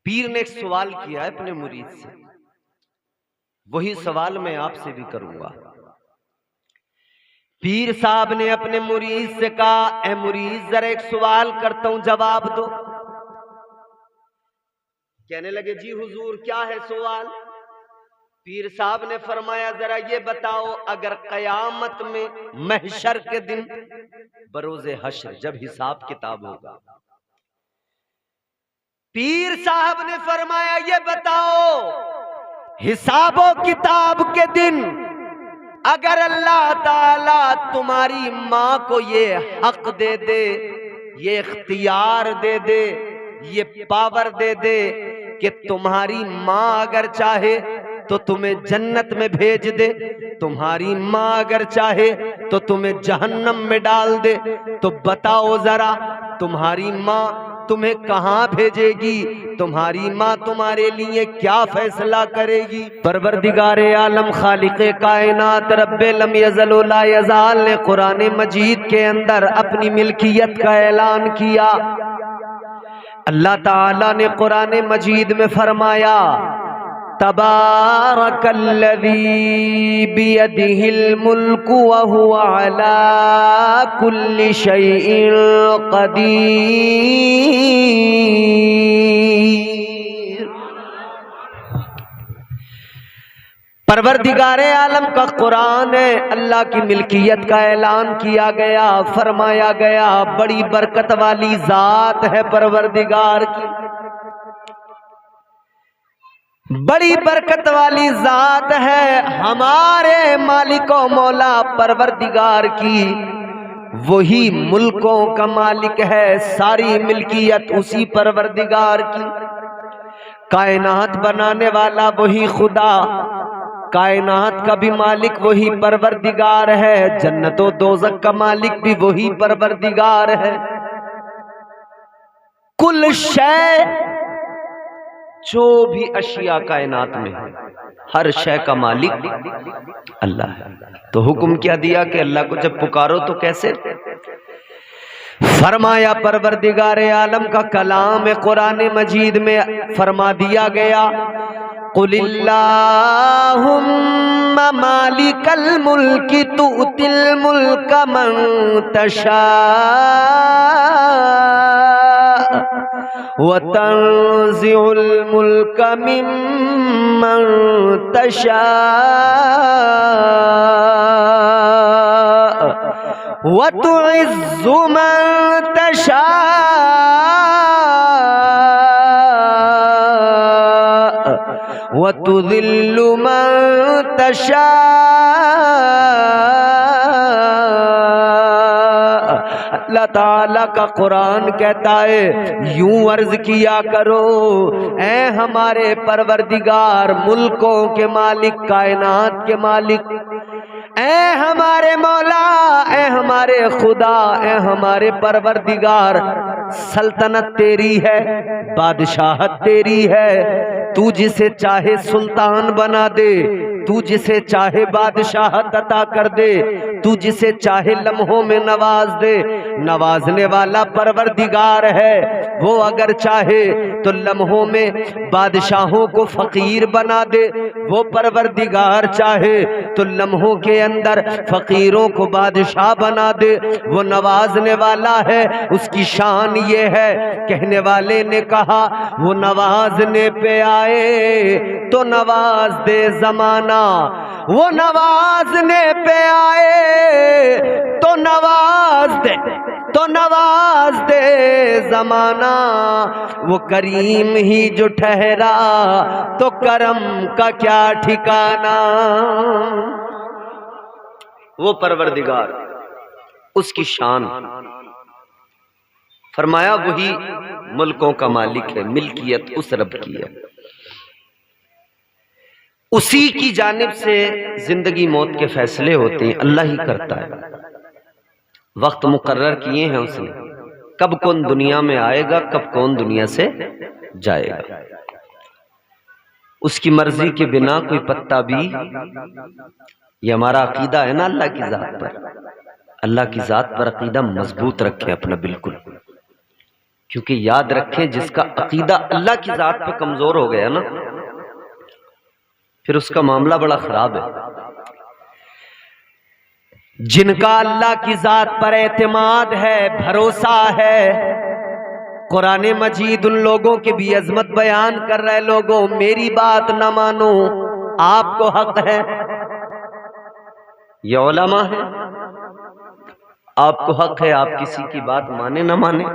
پیر نے ایک سوال کیا ہے اپنے مرید سے، وہی سوال میں آپ سے بھی کروں گا۔ پیر صاحب نے اپنے مرید سے کہا، اے مرید ذرا ایک سوال کرتا ہوں جواب دو۔ کہنے لگے جی حضور کیا ہے سوال؟ پیر صاحب نے فرمایا ذرا یہ بتاؤ، اگر قیامت میں محشر کے دن بروز حشر جب حساب کتاب ہوگا، پیر صاحب نے فرمایا یہ بتاؤ حساب و کتاب کے دن اگر اللہ تعالیٰ تمہاری ماں کو یہ حق دے دے، یہ اختیار دے دے، یہ پاور دے دے کہ تمہاری ماں اگر چاہے تو تمہیں جنت میں بھیج دے، تمہاری ماں اگر چاہے تو تمہیں جہنم میں ڈال دے، تو بتاؤ ذرا تمہاری ماں تمہیں کہاں بھیجے گی؟ تمہاری ماں تمہارے لیے کیا فیصلہ کرے گی؟ پروردگار عالم خالق کائنات رب لم یزل و لا یزال نے قرآن مجید کے اندر اپنی ملکیت کا اعلان کیا۔ اللہ تعالیٰ نے قرآن مجید میں فرمایا تبارک الذی بیدہ الملک وہو علی کل شیء قدیر۔ پروردگار عالم کا قرآن ہے، اللہ کی ملکیت کا اعلان کیا گیا، فرمایا گیا بڑی برکت والی ذات ہے پروردگار کی، بڑی برکت والی ذات ہے ہمارے مالک و مولا پروردگار کی، وہی ملکوں کا مالک ہے، ساری ملکیت اسی پروردگار کی، کائنات بنانے والا وہی خدا، کائنات کا بھی مالک وہی پروردگار ہے، جنت و دوزخ کا مالک بھی وہی پروردگار ہے۔ کل شے جو بھی اشیاء کائنات میں ہے ہر شے کا مالک اللہ ہے۔ تو حکم کیا دیا کہ اللہ کو جب پکارو تو کیسے؟ فرمایا پروردگار عالم کا کلام قرآن مجید میں فرما دیا گیا قل اللہم مالک الملک تؤتی الملک من تشاء وتنزع الملک ممن تشاء وتعز من تشاء وتذل من تشاء۔ اللہ تعالیٰ کا قرآن کہتا ہے یوں عرض کیا کرو اے ہمارے پروردگار، ملکوں کے مالک، کائنات کے مالک، اے ہمارے مولا، اے ہمارے خدا، اے ہمارے پروردگار، سلطنت تیری ہے، بادشاہت تیری ہے، تو جسے چاہے سلطان بنا دے، تو جسے چاہے بادشاہت عطا کر دے، تو جسے چاہے لمحوں میں نواز دے، نوازنے والا پروردگار ہے، وہ اگر چاہے تو لمحوں میں بادشاہوں کو فقیر بنا دے، وہ پروردگار چاہے تو لمحوں کے اندر فقیروں کو بادشاہ بنا دے، وہ نوازنے والا ہے، اس کی شان یہ ہے۔ کہنے والے نے کہا وہ نوازنے پہ آئے تو نواز دے زمانہ، وہ نوازنے پہ آئے تو نواز دے، تو نواز دے زمانہ، وہ کریم ہی جو ٹھہرا تو کرم کا کیا ٹھکانہ۔ وہ پروردگار، اس کی شان، فرمایا وہی ملکوں کا مالک ہے، ملکیت اس رب کی ہے، اسی کی جانب سے زندگی موت کے فیصلے ہوتے ہیں، اللہ ہی کرتا ہے، وقت مقرر کیے ہیں اس نے، کب کون دنیا میں آئے گا، کب کون دنیا سے جائے گا، اس کی مرضی کے بنا کوئی پتا بھی، یہ ہمارا عقیدہ ہے نا اللہ کی ذات پر، اللہ کی ذات پر عقیدہ مضبوط رکھیں اپنا بالکل، کیونکہ یاد رکھیں جس کا عقیدہ اللہ کی ذات پہ کمزور ہو گیا نا، پھر اس کا معاملہ بڑا خراب ہے۔ جن کا اللہ کی ذات پر اعتماد ہے، بھروسہ ہے، قرآن مجید ان لوگوں کی بھی عظمت بیان کر رہے، لوگوں میری بات نہ مانو، آپ کو حق ہے۔ یہ علماء ہے، آپ کو حق ہے، آپ کسی کی بات مانے نہ مانے،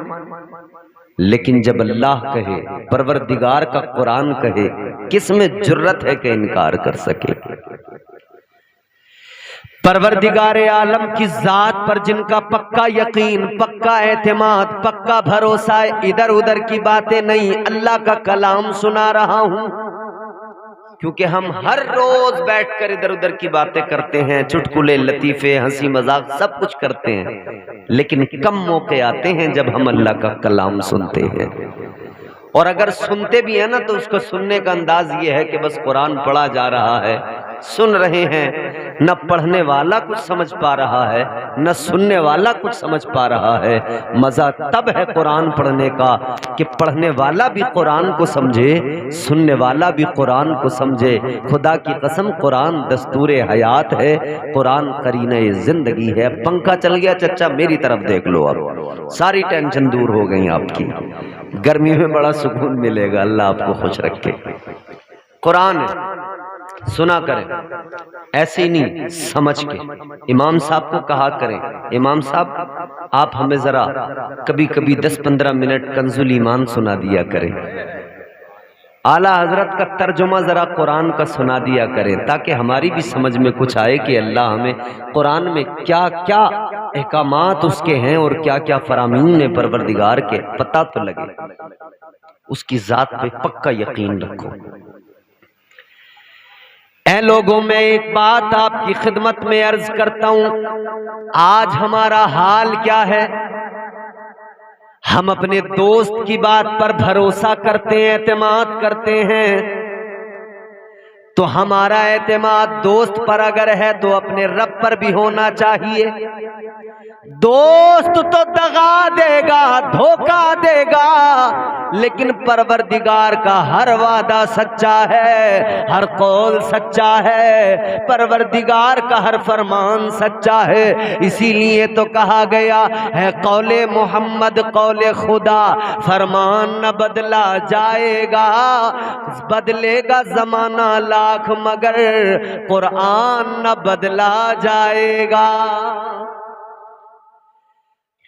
لیکن جب اللہ کہے، پروردگار کا قرآن کہے، کس میں جرت ہے کہ انکار کر سکے؟ پروردگار عالم کی ذات پر جن کا پکا یقین، پکا اعتماد، پکا بھروسہ ہے، ادھر ادھر کی باتیں نہیں، اللہ کا کلام سنا رہا ہوں۔ کیونکہ ہم ہر روز بیٹھ کر ادھر ادھر کی باتیں کرتے ہیں، چٹکلے، لطیفے، ہنسی مذاق سب کچھ کرتے ہیں، لیکن کم موقع آتے ہیں جب ہم اللہ کا کلام سنتے ہیں۔ اور اگر سنتے بھی ہیں نا تو اس کو سننے کا انداز یہ ہے کہ بس قرآن پڑھا جا رہا ہے، سن رہے ہیں، نہ پڑھنے والا کچھ سمجھ پا رہا ہے، نہ سننے والا کچھ سمجھ پا رہا ہے۔ مزہ تب ہے قرآن پڑھنے کا کہ پڑھنے والا بھی قرآن کو سمجھے، سننے والا بھی قرآن کو سمجھے۔ خدا کی قسم قرآن دستور حیات ہے، قرآن قرینہ زندگی ہے۔ پنکھا چل گیا چچا، میری طرف دیکھ لو، اب ساری ٹینشن دور ہو گئی آپ کی، گرمی میں بڑا سکون ملے گا، اللہ آپ کو خوش رکھے۔ قرآن ہے، سنا کریں، ایسے ہی نہیں، سمجھ کے۔ امام صاحب کو کہا کریں، امام صاحب آپ ہمیں ذرا کبھی کبھی 10-15 منٹ کنز الایمان سنا دیا کریں، اعلیٰ حضرت کا ترجمہ ذرا قرآن کا سنا دیا کریں، تاکہ ہماری بھی سمجھ میں کچھ آئے کہ اللہ ہمیں قرآن میں کیا کیا احکامات اس کے ہیں اور کیا کیا فرامین ہیں پروردگار کے، پتہ تو لگے۔ اس کی ذات پہ پکا یقین رکھو۔ اے لوگوں، میں ایک بات آپ کی خدمت میں عرض کرتا ہوں، آج ہمارا حال کیا ہے؟ ہم اپنے دوست کی بات پر بھروسہ کرتے ہیں، اعتماد کرتے ہیں، تو ہمارا اعتماد دوست پر اگر ہے تو اپنے رب پر بھی ہونا چاہیے۔ دوست تو دغا دے گا، دھوکہ دے گا، لیکن پروردگار کا ہر وعدہ سچا ہے، ہر قول سچا ہے، پروردگار کا ہر فرمان سچا ہے۔ اسی لیے تو کہا گیا ہے قول محمد قول خدا، فرمان نہ بدلا جائے گا، بدلے گا زمانہ لاکھ مگر قرآن نہ بدلا جائے گا۔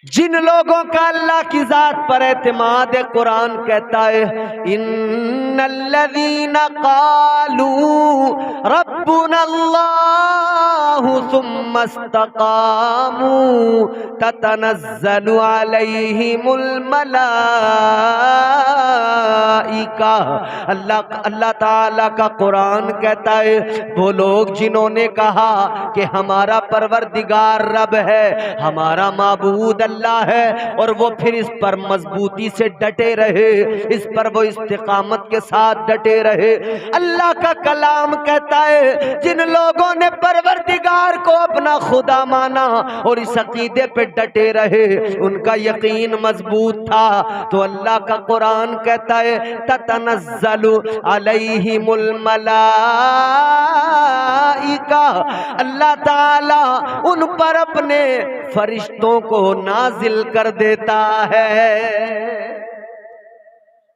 جن لوگوں کا اللہ کی ذات پر اعتماد ہے، قرآن کہتا ہے ان الذین قالوا ربنا اللہ ثم استقاموا تتنزل علیہم الملائکہ، اللہ تعالیٰ کا قرآن کہتا ہے وہ لوگ جنہوں نے کہا کہ ہمارا پروردگار رب ہے، ہمارا معبود اللہ ہے، اور وہ پھر اس پر مضبوطی سے ڈٹے رہے، اس پر وہ استقامت کے ساتھ ڈٹے رہے۔ اللہ کا کلام کہتا ہے جن لوگوں نے پروردگار کو اپنا خدا مانا اور اس عقیدے پہ ڈٹے رہے، ان کا یقین مضبوط تھا، تو اللہ کا قرآن کہتا ہے تتنزل علیہم الملائکہ، اللہ تعالی ان پر اپنے فرشتوں کو نازل کر دیتا ہے،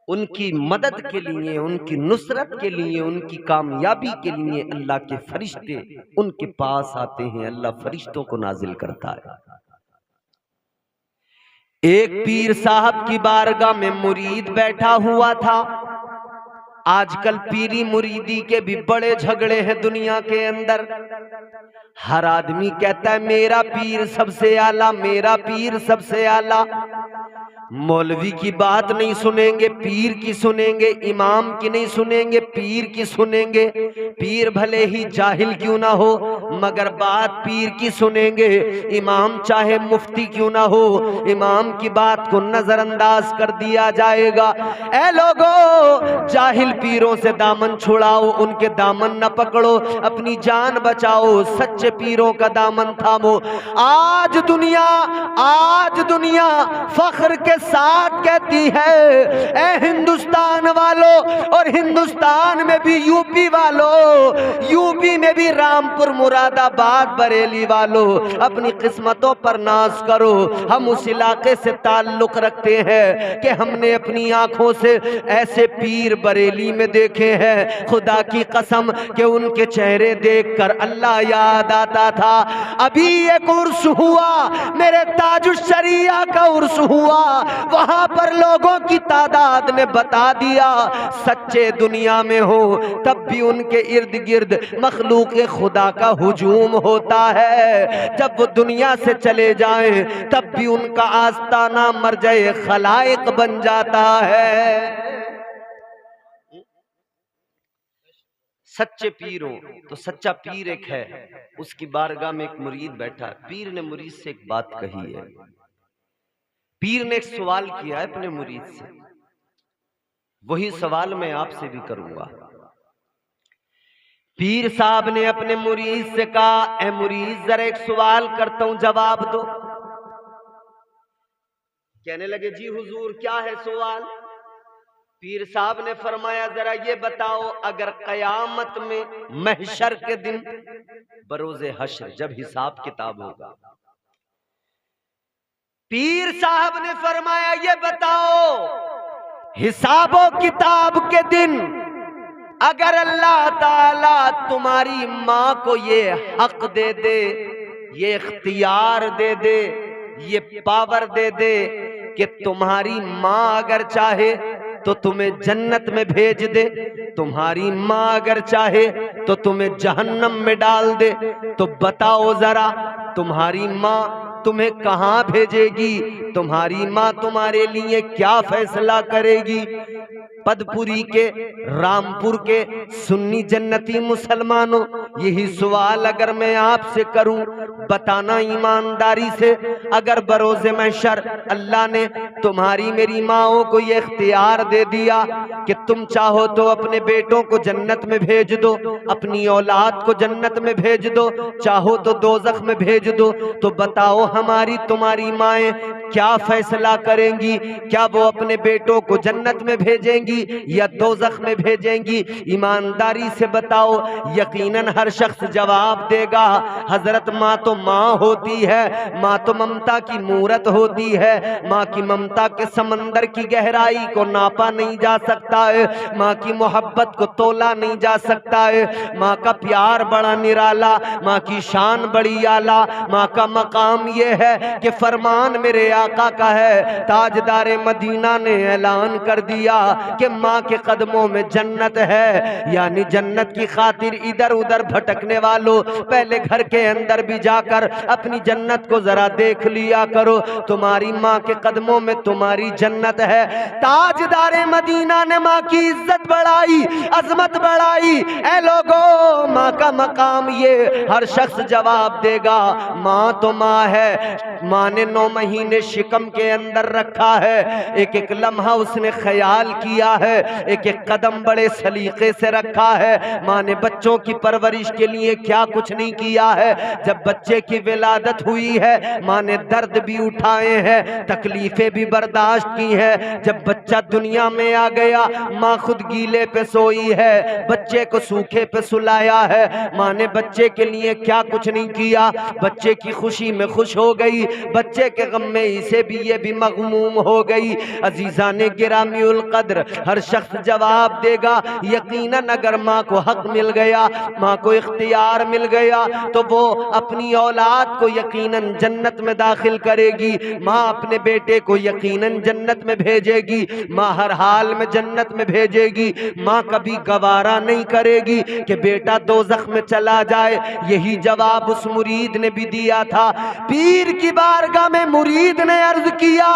ان کی مدد کے لیے، ان کی نصرت کے لیے، ان کی کامیابی کے لیے اللہ کے فرشتے ان کے پاس آتے ہیں، اللہ فرشتوں کو نازل کرتا ہے۔ ایک پیر صاحب کی بارگاہ میں مرید بیٹھا ہوا تھا۔ آج کل پیری مریدی کے بھی بڑے جھگڑے ہیں دنیا کے اندر، ہر آدمی کہتا ہے میرا پیر سب سے اعلیٰ، میرا پیر سب سے اعلیٰ۔ مولوی کی بات نہیں سنیں گے، پیر کی سنیں گے، امام کی نہیں سنیں گے، پیر کی سنیں گے، پیر بھلے ہی جاہل کیوں نہ ہو مگر بات پیر کی سنیں گے، امام چاہے مفتی کیوں نہ ہو امام کی بات کو نظر انداز کر دیا جائے گا۔ اے لوگو، جاہل پیروں سے دامن چھڑاؤ، ان کے دامن نہ پکڑو، اپنی جان بچاؤ، سچے پیروں کا دامن تھامو۔ آج دنیا فخر کے ساتھ کہتی ہے، اے ہندوستان والوں اور ہندوستان میں بھی یو پی والوں، یو پی میں بھی رامپور، مراد آباد، بریلی والوں، اپنی قسمتوں پر ناز کرو۔ ہم اس علاقے سے تعلق رکھتے ہیں کہ ہم نے اپنی آنکھوں سے ایسے پیر بریلی میں دیکھے ہیں، خدا کی قسم کہ ان کے چہرے دیکھ کر اللہ یاد آتا تھا۔ ابھی ایک عرس ہوا، میرے تاج الشریعہ کا عرس ہوا، وہاں پر لوگوں کی تعداد نے بتا دیا سچے دنیا میں ہو تب بھی ان کے ارد گرد مخلوق خدا کا ہجوم ہوتا ہے، جب وہ دنیا سے چلے جائیں تب بھی ان کا آستانہ مرجع خلائق بن جاتا ہے۔ سچے پیروں تو سچا پیر ایک ہے، اس کی بارگاہ میں ایک مرید بیٹھا ہے، پیر نے مرید سے ایک بات کہی ہے، پیر نے ایک سوال کیا ہے اپنے مرید سے، وہی سوال میں آپ سے بھی کروں گا۔ پیر صاحب نے اپنے مرید سے کہا، اے مرید ذرا ایک سوال کرتا ہوں جواب دو۔ کہنے لگے جی حضور کیا ہے سوال؟ پیر صاحب نے فرمایا ذرا یہ بتاؤ، اگر قیامت میں محشر کے دن بروز حشر جب حساب کتاب ہوگا، پیر صاحب نے فرمایا یہ بتاؤ حساب و کتاب کے دن اگر اللہ تعالیٰ تمہاری ماں کو یہ حق دے دے، یہ اختیار دے دے، یہ پاور دے دے کہ تمہاری ماں اگر چاہے تو تمہیں جنت میں بھیج دے، تمہاری ماں اگر چاہے تو تمہیں جہنم میں ڈال دے، تو بتاؤ ذرا تمہاری ماں تمہیں کہاں بھیجے گی؟ تمہاری ماں تمہارے لیے کیا فیصلہ کرے گی؟ پدپوری کے، رامپور کے سنی جنتی مسلمانوں، یہی سوال اگر میں آپ سے کروں، بتانا ایمانداری سے، اگر بروز محشر اللہ نے تمہاری میری ماؤں کو یہ اختیار دے دیا کہ تم چاہو تو اپنے بیٹوں کو جنت میں بھیج دو، اپنی اولاد کو جنت میں بھیج دو، چاہو تو دوزخ میں بھیج دو، تو بتاؤ ہماری تمہاری مائیں کیا فیصلہ کریں گی؟ کیا وہ اپنے بیٹوں کو جنت میں بھیجیں گی یا دوزخ میں بھیجیں گی؟ ایمانداری سے بتاؤ۔ یقیناً ہر شخص جواب دے گا حضرت ماں تو ماں ہوتی ہے، ماں تو ممتا کی مورت ہوتی ہے، ماں کی ممتا کے سمندر کی گہرائی کو ناپا نہیں جا سکتا ہے، ماں کی محبت کو تولا نہیں جا سکتا ہے، ماں کا پیار بڑا نرالا، ماں کی شان بڑی اعلیٰ، ماں کا مقام یہ ہے کہ فرمان میرے آقا کا ہے، تاجدار مدینہ نے اعلان کر دیا کہ ماں کے قدموں میں جنت ہے، یعنی جنت کی خاطر ادھر ادھر بھٹکنے والوں پہلے گھر کے اندر بھی جا کر اپنی جنت کو ذرا دیکھ لیا کرو، تمہاری ماں کے قدموں میں تمہاری جنت ہے۔ تاجدار مدینہ نے ماں کی عزت بڑھائی، عظمت بڑھائی۔ اے لوگو ماں کا مقام یہ، ہر شخص جواب دے گا ماں تو ماں ہے، ماں نے 9 مہینے شکم کے اندر رکھا ہے، ایک ایک لمحہ اس نے خیال کیا ہے، ایک ایک قدم بڑے سلیقے سے رکھا ہے، ماں نے بچوں کی پرورش کے لیے کیا کچھ نہیں کیا ہے۔ جب بچے کی ولادت ہوئی ہے ماں نے درد بھی اٹھائے ہیں، تکلیفیں بھی برداشت کی ہیں، جب بچہ دنیا میں آ گیا ماں خود گیلے پہ سوئی ہے، بچے کو سوکھے پہ سلایا ہے، ماں نے بچے کے لیے کیا کچھ نہیں کیا، بچے کی خوشی میں خوش ہو گئی، بچے کے غم میں اسے بھی یہ بھی مغموم ہو گئی۔ عزیزان گرامی القدر، ہر شخص جواب دے گا یقیناً اگر ماں کو حق مل گیا، ماں کو اختیار مل گیا تو وہ اپنی اولاد کو یقیناً جنت میں داخل کرے گی، ماں اپنے بیٹے کو یقیناً جنت میں بھیجے گی، ماں ہر حال میں جنت میں بھیجے گی، ماں کبھی گوارا نہیں کرے گی کہ بیٹا دوزخ میں چلا جائے۔ یہی جواب اس مرید نے بھی دیا تھا۔ پیر کی بارگاہ میں مرید نے عرض کیا،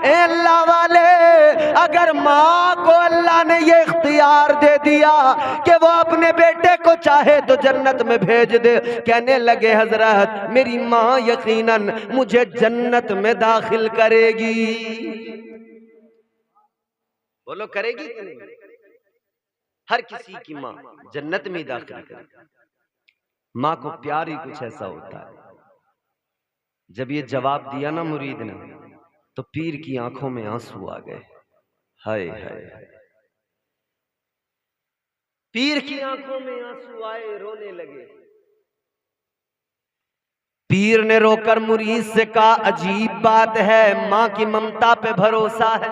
اے اللہ والے اگر ماں کو اللہ نے یہ اختیار دے دیا کہ وہ اپنے بیٹے کو چاہے تو جنت میں بھیج دے، کہنے لگے حضرت میری ماں یقیناً مجھے جنت میں داخل کرے گی۔ بولو کرے گی کہ نہیں؟ ہر کسی کی ماں جنت میں داخل کرے. ماں کو پیار ہی کچھ ایسا ہوتا ہے. جب یہ جواب دیا نا مرید نے تو پیر کی آنکھوں میں آنسو آ گئے. ہائے ہائے، پیر کی آنکھوں میں آنسو آئے، رونے لگے. پیر نے رو کر مرید سے کہا عجیب بات ہے، ماں کی ممتا پہ بھروسہ ہے،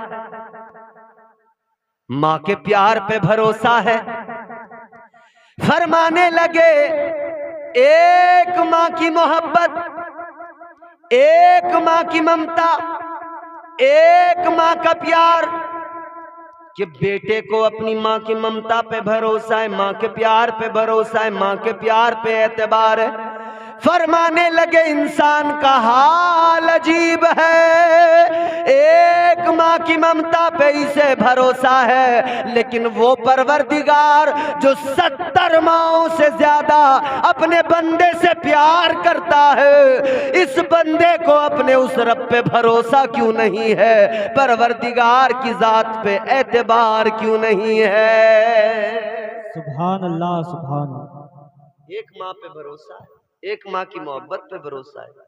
ماں کے پیار پہ بھروسہ ہے. فرمانے لگے ایک ماں کی محبت، ایک ماں کی ممتا، ایک ماں کا پیار، کہ بیٹے کو اپنی ماں کی ممتا پہ بھروسہ ہے، ماں کے پیار پہ بھروسہ ہے، ماں کے پیار پہ اعتبار ہے. فرمانے لگے انسان کا حال عجیب ہے، ایک ماں کی ممتا پہ اسے بھروسہ ہے، لیکن وہ پروردگار جو 70 ماؤں سے زیادہ اپنے بندے سے پیار کرتا ہے، اس بندے کو اپنے اس رب پہ بھروسہ کیوں نہیں ہے؟ پروردگار کی ذات پہ اعتبار کیوں نہیں ہے؟ سبحان اللہ سبحان اللہ. ایک ماں پہ بھروسہ ہے، ایک ماں کی محبت پہ بھروسہ ہے،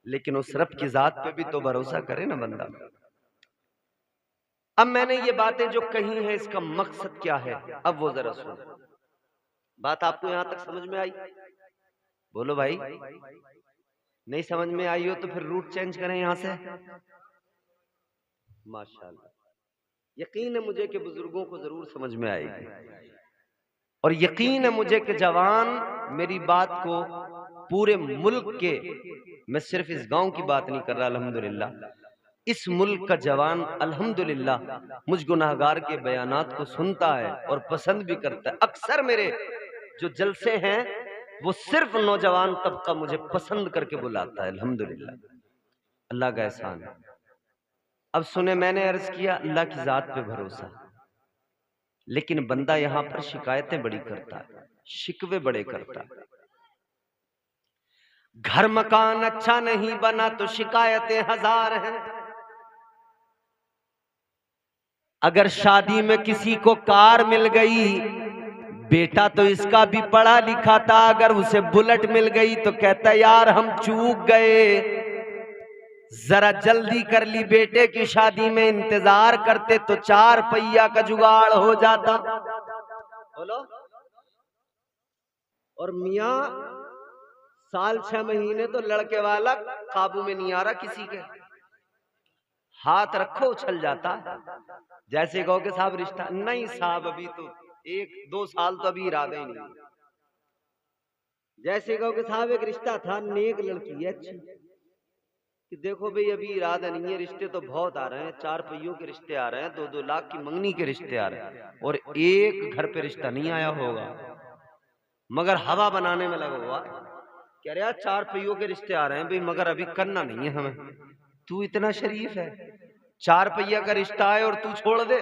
لیکن اس رب کی ذات پہ بھی تو بھروسہ کرے نا بندہ. اب میں نے یہ باتیں جو کہی ہیں اس کا مقصد کیا ہے، اب وہ ذرا سنو. بات آپ کو یہاں تک سمجھ میں آئی؟ بولو بھائی. نہیں سمجھ میں آئی ہو تو پھر روٹ چینج کریں یہاں سے. ماشاءاللہ، یقین ہے مجھے کہ بزرگوں کو ضرور سمجھ میں آئے گی، اور یقین ہے مجھے کہ جوان میری بات کو پورے ملک کے، میں صرف اس گاؤں کی بات نہیں کر رہا، الحمدللہ اس ملک کا جوان الحمدللہ مجھ گناہگار کے بیانات کو سنتا ہے اور پسند بھی کرتا ہے. اکثر میرے جو جلسے ہیں وہ صرف نوجوان طبقہ مجھے پسند کر کے بلاتا ہے، الحمدللہ اللہ کا احسان ہے. اب سنیں، میں نے عرض کیا اللہ کی ذات پہ بھروسہ، لیکن بندہ یہاں پر شکایتیں بڑی کرتا ہے، شکوے بڑے کرتا ہے. گھر مکان اچھا نہیں بنا تو شکایتیں ہزار ہیں. اگر شادی میں کسی کو کار مل گئی، بیٹا تو اس کا بھی پڑھا لکھا تھا، اگر اسے بلٹ مل گئی تو کہتا یار ہم چوک گئے، ذرا جلدی کر لی، بیٹے کی شادی میں انتظار کرتے تو 4 پہیا کا جگاڑ ہو جاتا. بولو. اور میاں سال 6 مہینے تو لڑکے والا قابو میں نہیں آ رہا کسی کے، ہاتھ رکھو اچھل جاتا. جیسے کہو کہ صاحب رشتہ نہیں، صاحب ابھی تو 1-2 سال تو ابھی ارادہ ہی نہیں. جیسے کہو کہ صاحب ایک رشتہ تھا، نیک لڑکی ہے اچھی، کہ دیکھو بھئی ابھی ارادہ نہیں ہے، رشتے تو بہت آ رہے ہیں، 4 پہیوں کے رشتے آ رہے ہیں، 2-2 لاکھ کی منگنی کے رشتے آ رہے ہیں، اور ایک گھر پہ رشتہ نہیں آیا ہوگا، مگر ہوا بنانے میں لگا ہوا. کہہ رہا 4 پہیوں کے رشتے آ رہے ہیں بھئی، مگر ابھی کرنا نہیں ہے ہمیں. تو اتنا شریف ہے، 4 پہیا کا رشتہ ہے اور تو چھوڑ دے؟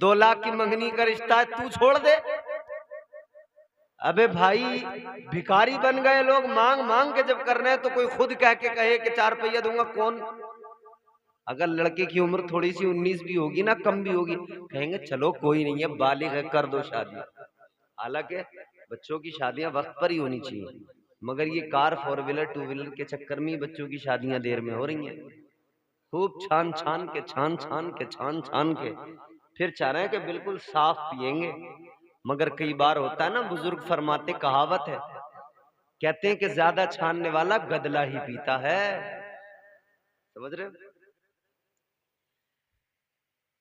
2 لاکھ کی منگنی کا رشتہ ہے تو چھوڑ دے؟ ابے بھائی بھکاری بن گئے لوگ، مانگ مانگ کے جب کر رہے ہیں تو کوئی خود کہہ کے کہے کہ 4 پہیا دوں گا کون؟ اگر لڑکے کی عمر تھوڑی سی 19 بھی ہوگی نا، کم بھی ہوگی، کہیں گے چلو کوئی نہیں ہے، بالغ ہے، کر دو شادی. حالانکہ بچوں کی شادیاں وقت پر ہی ہونی چاہیے، مگر یہ کار 4 ویلر 2 ویلر کے چکر میں بچوں کی شادیاں دیر میں ہو رہی ہیں. خوب چھان چھان کے چھان کے پھر چاہ رہے ہیں کہ بالکل صاف پیئیں گے. مگر کئی بار ہوتا ہے نا، بزرگ فرماتے، کہاوت ہے، کہتے ہیں کہ زیادہ چھاننے والا گدلا ہی پیتا ہے. سمجھ رہے ہو؟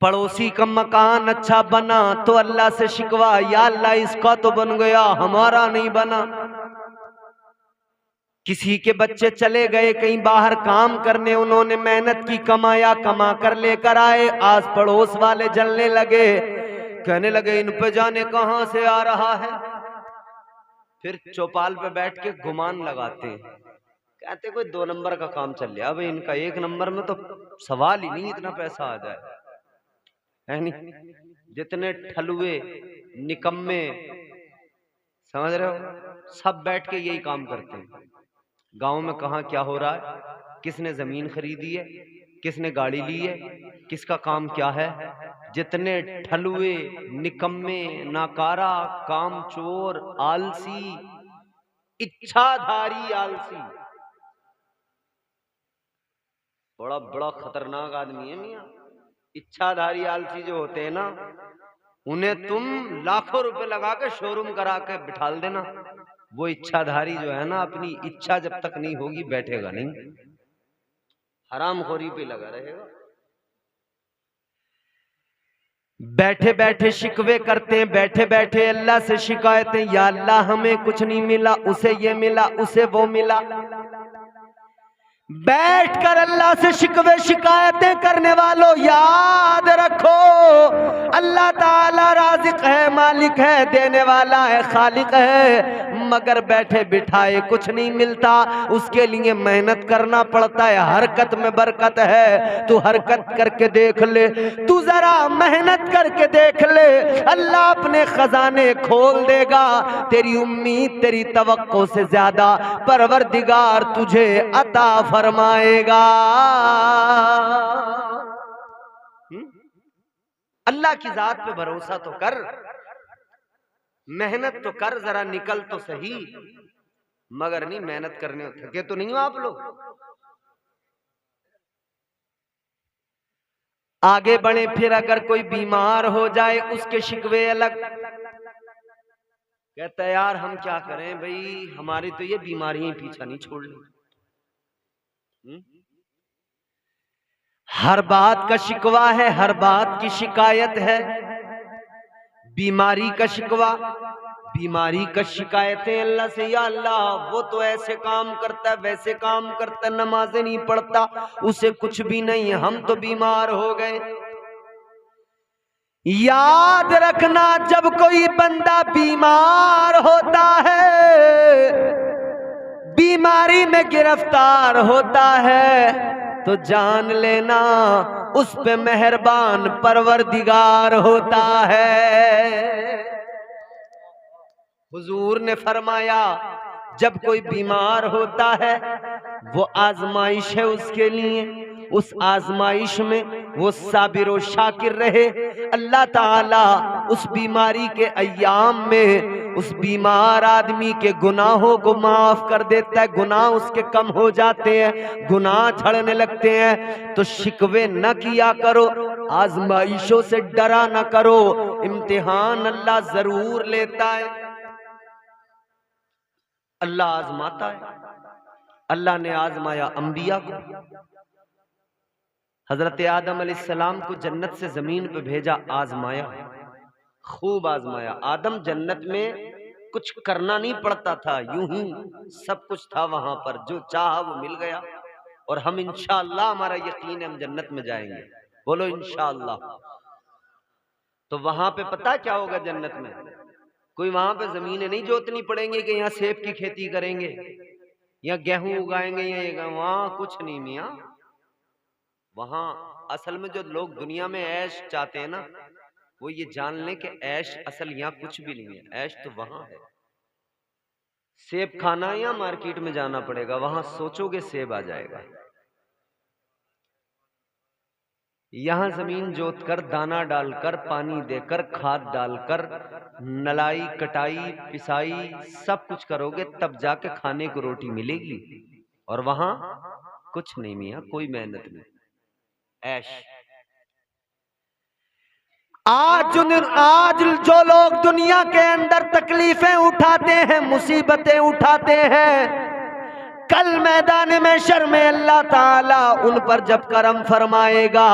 پڑوسی کا مکان اچھا بنا تو اللہ سے شکوا، یا اللہ اس کا تو بن گیا ہمارا نہیں بنا. کسی کے بچے چلے گئے کہیں باہر کام کرنے، انہوں نے محنت کی، کمایا، کما کر لے کر آئے، آس پڑوس والے جلنے لگے، کہنے لگے ان پہ جانے کہاں سے آ رہا ہے. پھر چوپال پہ بیٹھ کے گمان لگاتے ہیں، کہتے کوئی 2 نمبر کا کام چل لیا، اب ان کا 1 نمبر میں تو سوال ہی نہیں اتنا پیسہ آ جائے. ہے نہیں؟ جتنے ٹھلوے نکمے سمجھ رہے ہو، سب بیٹھ کے یہی کام کرتے ہیں. گاؤں میں کہاں کیا ہو رہا ہے، کس نے زمین خریدی ہے، کس نے گاڑی لی ہے، کس کا کام کیا ہے، جتنے ٹھلوے، نکمے، ناکارہ، کام چور، آلسی، اچھا دھاری آلسی، بڑا بڑا خطرناک آدمی ہے میاں۔ اچھا دھاری آلسی جو ہوتے ہیں نا، انہیں تم لاکھوں روپے لگا کے شو روم کرا کے بٹھال دینا، وہ اچھا دھاری جو ہے نا اپنی اچھا جب تک نہیں ہوگی بیٹھے گا نہیں، حرام خوری پہ لگا رہے گا۔ بیٹھے بیٹھے شکوے کرتے ہیں، بیٹھے بیٹھے اللہ سے شکایتیں، یا اللہ ہمیں کچھ نہیں ملا، اسے یہ ملا، اسے وہ ملا۔ بیٹھ کر اللہ سے شکوے شکایتیں کرنے والوں یاد رکھو اللہ تعالی رازق ہے، مالک ہے، دینے والا ہے، خالق ہے، مگر بیٹھے بٹھائے کچھ نہیں ملتا، اس کے لیے محنت کرنا پڑتا ہے۔ حرکت میں برکت ہے، تو حرکت کر کے دیکھ لے، تو ذرا محنت کر کے دیکھ لے، اللہ اپنے خزانے کھول دے گا۔ تیری امید، تیری توقع سے زیادہ پروردگار تجھے عطا فرمائے گا۔ اللہ کی ذات پہ بھروسہ تو کر، محنت تو کر، ذرا نکل تو صحیح، مگر نہیں محنت کرنے تھکے تو نہیں ہو آپ لوگ۔ آگے بڑھیں، پھر اگر کوئی بیمار ہو جائے اس کے شکوے الگ، کہتا ہے یار ہم کیا کریں بھئی، ہماری تو یہ بیماریاں پیچھا نہیں چھوڑ لی۔ ہر بات کا شکوہ ہے، ہر بات کی شکایت ہے، بیماری کا شکوہ، بیماری کا شکایتیں اللہ سے، یا اللہ وہ تو ایسے کام کرتا ہے، ویسے کام کرتا ہے، نمازیں نہیں پڑھتا، اسے کچھ بھی نہیں، ہم تو بیمار ہو گئے۔ یاد رکھنا جب کوئی بندہ بیمار ہوتا ہے، بیماری میں گرفتار ہوتا ہے، تو جان لینا اس پہ مہربان پروردگار ہوتا ہے۔ حضور نے فرمایا جب کوئی بیمار ہوتا ہے وہ آزمائش ہے اس کے لیے، اس آزمائش میں وہ صابر و شاکر رہے، اللہ تعالیٰ اس بیماری کے ایام میں اس بیمار آدمی کے گناہوں کو معاف کر دیتا ہے، گناہ اس کے کم ہو جاتے ہیں، گناہ جھڑنے لگتے ہیں۔ تو شکوے نہ کیا کرو، آزمائشوں سے ڈرا نہ کرو، امتحان اللہ ضرور لیتا ہے، اللہ آزماتا ہے۔ اللہ نے آزمایا انبیاء کو، حضرت آدم علیہ السلام کو جنت سے زمین پہ بھیجا، آزمایا، خوب آزمایا۔ آدم جنت میں کچھ کرنا نہیں پڑتا تھا، یوں ہی سب کچھ تھا وہاں پر، جو چاہا وہ مل گیا، اور ہم انشاءاللہ، ہمارا یقین ہے ہم جنت میں جائیں گے، بولو انشاءاللہ۔ تو وہاں پہ پتہ کیا ہوگا جنت میں؟ کوئی وہاں پہ زمینیں نہیں جوتنی پڑیں گے کہ یہاں سیب کی کھیتی کریں گے یا گیہوں اگائیں گے، یا وہاں کچھ نہیں میاں۔ وہاں اصل میں جو لوگ دنیا میں عیش چاہتے ہیں نا، وہ یہ جان لیں کہ عیش اصل یہاں کچھ بھی نہیں ہے، عیش تو وہاں ہے۔ سیب کھانا یا مارکیٹ میں جانا پڑے گا، وہاں سوچو گے سیب آ جائے گا۔ یہاں زمین جوت کر، دانا ڈال کر، پانی دے کر، کھاد ڈال کر، نلائی، کٹائی، پسائی، سب کچھ کرو گے تب جا کے کھانے کو روٹی ملے گی، اور وہاں کچھ نہیں میاں، کوئی محنت نہیں، عیش۔ آج جو لوگ دنیا کے اندر تکلیفیں اٹھاتے ہیں، مصیبتیں اٹھاتے ہیں، کل میدان محشر میں اللہ تعالیٰ ان پر جب کرم فرمائے گا،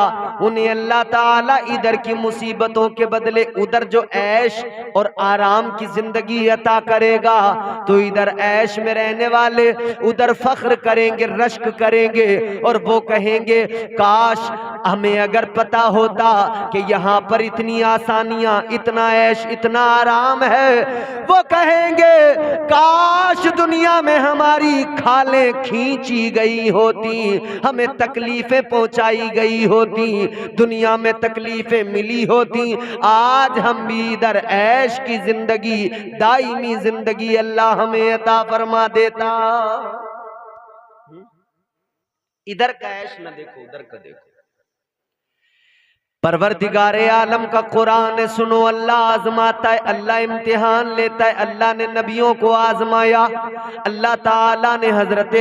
انہیں اللہ تعالیٰ ادھر کی مصیبتوں کے بدلے ادھر جو عیش اور آرام کی زندگی عطا کرے گا، تو ادھر عیش میں رہنے والے ادھر فخر کریں گے، رشک کریں گے، اور وہ کہیں گے کاش ہمیں اگر پتا ہوتا کہ یہاں پر اتنی آسانیاں، اتنا عیش، اتنا آرام ہے، وہ کہیں گے کاش دنیا میں ہماری کھالیں کھینچی گئی ہوتی، ہمیں تکلیفیں پہنچائی گئی ہوتی، دنیا میں تکلیفیں ملی ہوتی، آج ہم بھی ادھر عیش کی زندگی، دائمی زندگی اللہ ہمیں عطا فرما دیتا۔ ادھر کا عیش نہ دیکھو، ادھر کا دیکھو۔ پروردگار عالم کا قرآن ہے، سنو، اللہ آزماتا ہے، اللہ امتحان لیتا ہے۔ اللہ نے نبیوں کو آزمایا، اللہ تعالیٰ نے حضرت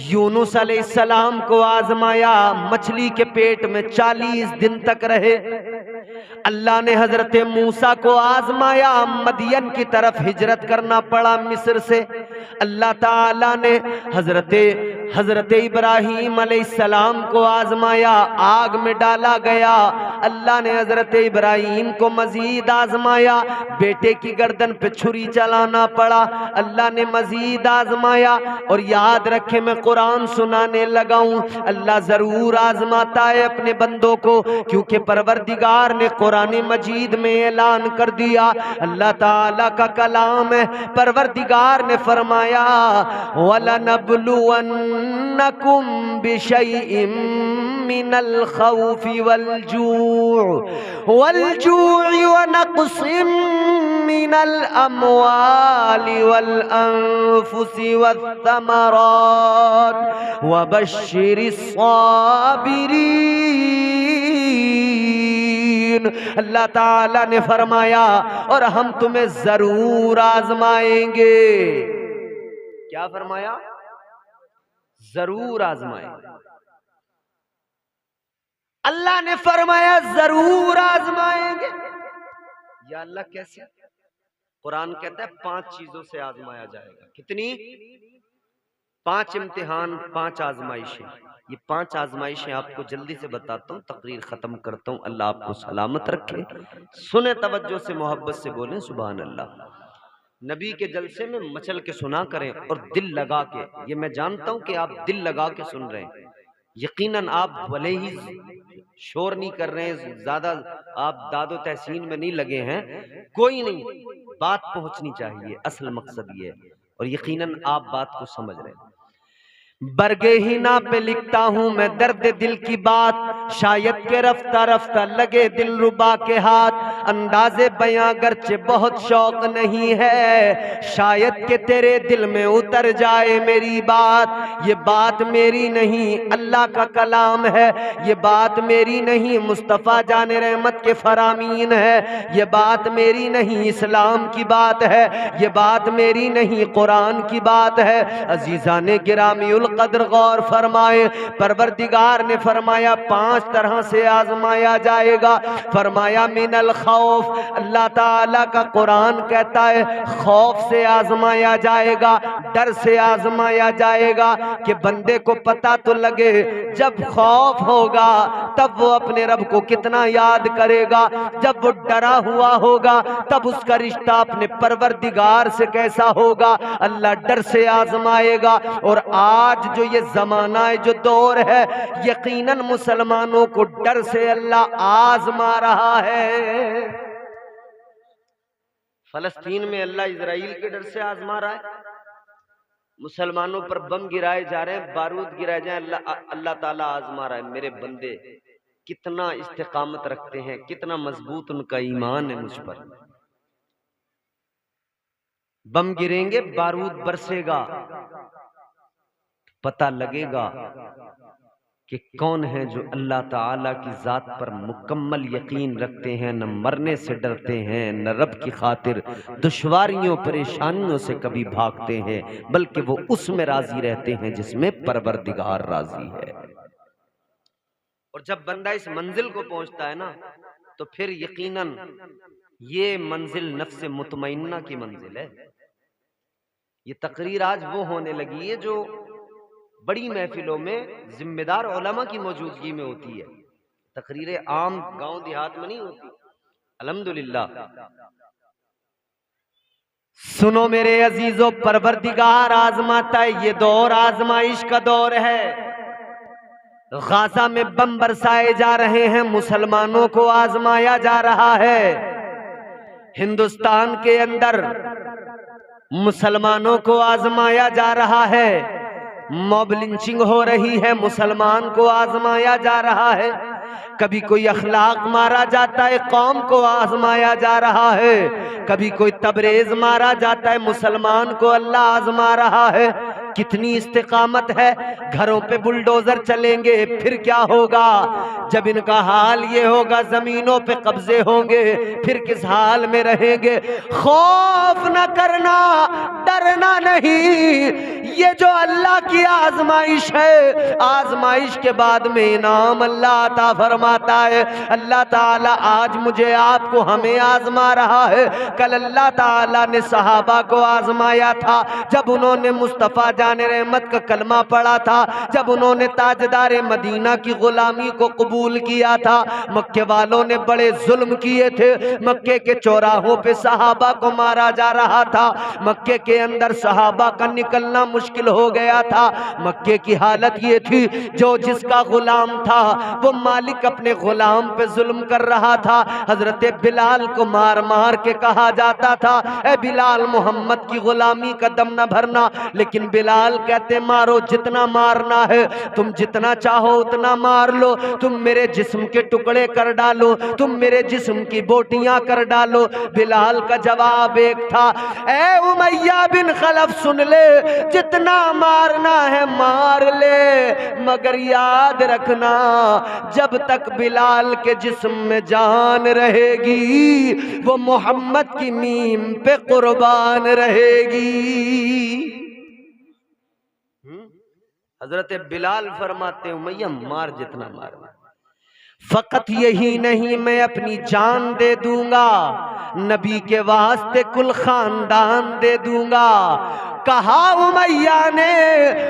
یونس علیہ السلام کو آزمایا، مچھلی کے پیٹ میں 40 دن تک رہے۔ اللہ نے حضرت موسیٰ کو آزمایا، مدین کی طرف ہجرت کرنا پڑا مصر سے۔ اللہ تعالیٰ نے حضرت ابراہیم علیہ السلام کو آزمایا، آگ میں ڈالا گیا۔ اللہ نے حضرت ابراہیم کو مزید آزمایا، بیٹے کی گردن پہ چھری چلانا پڑا۔ اللہ نے مزید آزمایا، اور یاد رکھے میں قرآن سنانے لگا ہوں، اللہ ضرور آزماتا ہے اپنے بندوں کو، کیونکہ پروردگار نے قرآن مجید میں اعلان کر دیا، اللہ تعالیٰ کا کلام ہے، پروردگار نے فرمایا وَلَنَبْلُوَنَّكُمْ بِشَيْءٍ مِّنَ الْخَوْفِ وَالْجُوعِ وَنَقْصٍ مِّنَ الْأَمْوَالِ وَالْأَنفُسِ وَالثَّمَرَاتِ وَبَشِّرِ الصَّابِرِينَ۔ اللہ تعالیٰ نے فرمایا اور ہم تمہیں ضرور آزمائیں گے۔ کیا فرمایا؟ ضرور آزمائیں گے۔ اللہ نے فرمایا ضرور آزمائیں گے۔ یا اللہ کیسے؟ قرآن کہتا ہے 5 چیزوں سے آزمایا جائے گا۔ کتنی؟ 5 امتحان، 5 آزمائشیں۔ یہ 5 آزمائشیں آپ کو جلدی سے بتاتا ہوں، تقریر ختم کرتا ہوں۔ اللہ آپ کو سلامت رکھے، سنیں توجہ سے، محبت سے بولیں سبحان اللہ۔ نبی کے جلسے میں مچل کے سنا کریں اور دل لگا کے۔ یہ میں جانتا ہوں کہ آپ دل لگا کے سن رہے ہیں، یقیناً آپ بھلے ہی شور نہیں کر رہے ہیں، زیادہ آپ داد و تحسین میں نہیں لگے ہیں، کوئی نہیں، بات پہنچنی چاہیے، اصل مقصد یہ ہے، اور یقیناً آپ بات کو سمجھ رہے ہیں۔ برگے ہینا پہ لکھتا ہوں میں درد دل کی بات، شاید کہ رفتہ رفتہ لگے دل ربا کے ہاتھ، انداز بیاں گرچہ بہت شوق نہیں ہے، شاید کہ تیرے دل میں اتر جائے میری بات۔ یہ بات میری نہیں، اللہ کا کلام ہے، یہ بات میری نہیں، مصطفیٰ جان رحمت کے فرامین ہے، یہ بات میری نہیں، اسلام کی بات ہے، یہ بات میری نہیں، قرآن کی بات ہے۔ عزیزان گرامی القدر غور فرمائے، پروردگار نے فرمایا 5 طرح سے آزمایا جائے گا۔ فرمایا من الخوف، اللہ تعالیٰ کا قرآن کہتا ہے خوف سے آزمایا جائے گا، ڈر سے آزمایا جائے گا، کہ بندے کو پتہ تو لگے جب خوف ہوگا تب وہ اپنے رب کو کتنا یاد کرے گا، جب وہ ڈرا ہوا ہوگا تب اس کا رشتہ اپنے پروردگار سے کیسا ہوگا۔ اللہ ڈر سے آزمائے گا، اور آج جو یہ زمانہ ہے، جو دور ہے، یقیناً مسلمانوں کو ڈر سے اللہ آزما رہا ہے۔ فلسطین میں اللہ اسرائیل کے ڈر سے آزما رہا ہے، مسلمانوں پر بم گرائے جا رہے ہیں، بارود گرائے جائیں، اللہ تعالیٰ آزما رہا ہے میرے بندے کتنا استقامت رکھتے ہیں، کتنا مضبوط ان کا ایمان ہے مجھ پر۔ بم گریں گے، بارود برسے گا، پتہ لگے گا کہ کون ہے جو اللہ تعالیٰ کی ذات پر مکمل یقین رکھتے ہیں، نہ مرنے سے ڈرتے ہیں، نہ رب کی خاطر دشواریوں پریشانیوں سے کبھی بھاگتے ہیں، بلکہ وہ اس میں راضی رہتے ہیں جس میں پروردگار راضی ہے۔ اور جب بندہ اس منزل کو پہنچتا ہے نا، تو پھر یقیناً یہ منزل نفس مطمئنہ کی منزل ہے۔ یہ تقریر آج وہ ہونے لگی ہے جو بڑی محفلوں میں ذمہ دار علماء کی موجودگی میں ہوتی ہے، تقریریں عام گاؤں دیہات میں نہیں ہوتی، الحمدللہ۔ سنو میرے عزیزو، پروردگار آزماتا ہے، یہ دور آزمائش کا دور ہے۔ غازہ میں بم برسائے جا رہے ہیں، مسلمانوں کو آزمایا جا رہا ہے۔ ہندوستان کے اندر مسلمانوں کو آزمایا جا رہا ہے، موب لنچنگ ہو رہی ہے، مسلمان کو آزمایا جا رہا ہے۔ کبھی کوئی اخلاق مارا جاتا ہے، قوم کو آزمایا جا رہا ہے۔ کبھی کوئی تبریز مارا جاتا ہے، مسلمان کو اللہ آزما رہا ہے۔ کتنی استقامت ہے. گھروں پہ بلڈوزر چلیں گے پھر کیا ہوگا؟ جب ان کا حال یہ ہوگا زمینوں پہ قبضے ہوں گے پھر کس حال میں رہیں گے؟ خوف نہ کرنا، ڈرنا نہیں. یہ جو اللہ کی آزمائش ہے، آزمائش کے بعد میں انعام اللہ عطا فرماتا ہے. اللہ تعالیٰ آج مجھے آپ کو ہمیں آزما رہا ہے. کل اللہ تعالیٰ نے صحابہ کو آزمایا تھا جب انہوں نے مصطفیٰ جان رحمت کا کلمہ پڑھا تھا، جب انہوں نے تاجدار مدینہ کی غلامی کو قبول کیا تھا. مکے والوں نے بڑے ظلم کیے تھے، مکے کے چوراہوں پہ صحابہ کو مارا جا رہا تھا، مکے کے اندر صحابہ کا نکلنا مشکل ہو گیا تھا. مکے کی حالت یہ تھی جو جس کا غلام تھا وہ مالک اپنے غلام پہ ظلم کر رہا تھا. حضرت بلال کو مار مار کے کہا جاتا تھا اے بلال محمد کی غلامی کا دم نہ بھرنا، لیکن بلال کہتے مارو جتنا مارنا ہے، تم جتنا چاہو اتنا مار لو، تم میرے جسم کے ٹکڑے کر ڈالو، تم میرے جسم کی بوٹیاں کر ڈالو. بلال کا جواب ایک تھا اے امیہ بن خلف سن لے، جتنا مارنا ہے مار لے، مگر یاد رکھنا جب تک بلال کے جسم میں جان رہے گی وہ محمد کی میم پہ قربان رہے گی. حضرت بلال فرماتے ہیں امیہ مار جتنا مارنا، فقط یہی نہیں میں اپنی جان دے دوں گا، نبی کے واسطے کل خاندان دے دوں گا. کہا امیہ نے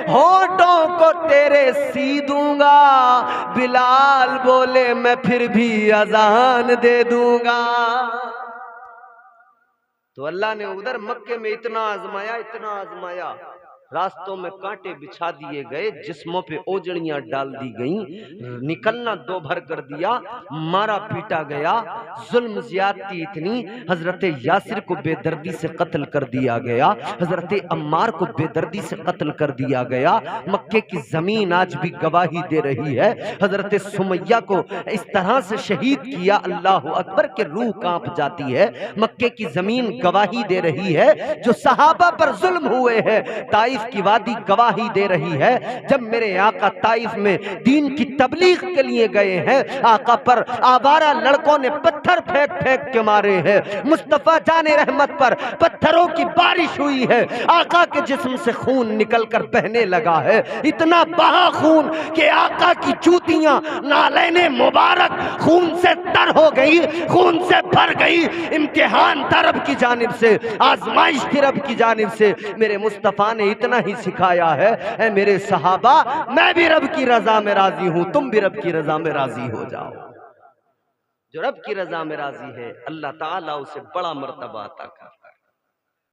ہونٹوں کو تیرے سی دوں گا. بلال بولے میں پھر بھی اذان دے دوں گا. تو اللہ نے ادھر مکے میں اتنا آزمایا، اتنا آزمایا، راستوں میں کانٹے بچھا دیے گئے، جسموں پہ اوجڑیاں ڈال دی گئیں، نکلنا دو بھر کر دیا، مارا پیٹا گیا، ظلم زیادتی اتنی، حضرت یاسر کو بے دردی سے قتل کر دیا گیا، حضرت عمار کو بے دردی سے قتل کر دیا گیا. مکے کی زمین آج بھی گواہی دے رہی ہے. حضرت سمیہ کو اس طرح سے شہید کیا، اللہ اکبر کہ روح کانپ جاتی ہے. مکے کی زمین گواہی دے رہی ہے، جو صحابہ پر ظلم ہوئے ہیں طائف کی وادی گواہی دے رہی ہے. جب میرے آقا طائف میں دین کی تبلیغ کے لیے گئے ہیں، آقا پر آوارہ لڑکوں نے پتھر پھینک پھینک کے مارے ہیں، مصطفیٰ جان رحمت پر پتھروں کی بارش ہوئی ہے، آقا کے جسم سے خون نکل کر بہنے لگا ہے، اتنا بہا خون کہ آقا کی جوتیاں نالین مبارک خون سے تر ہو گئی، خون سے بھر گئی. امتحان تھا رب کی جانب سے، آزمائش تھی رب کی جانب سے. میرے مصطفیٰ نے اتنا ہی سکھایا ہے اے میرے صحابہ میں بھی رب کی رضا میں راضی ہوں، تم بھی رب کی رضا میں راضی ہو جاؤ. جو رب کی رضا میں راضی ہے اللہ تعالیٰ اسے بڑا مرتبہ عطا کرتا ہے.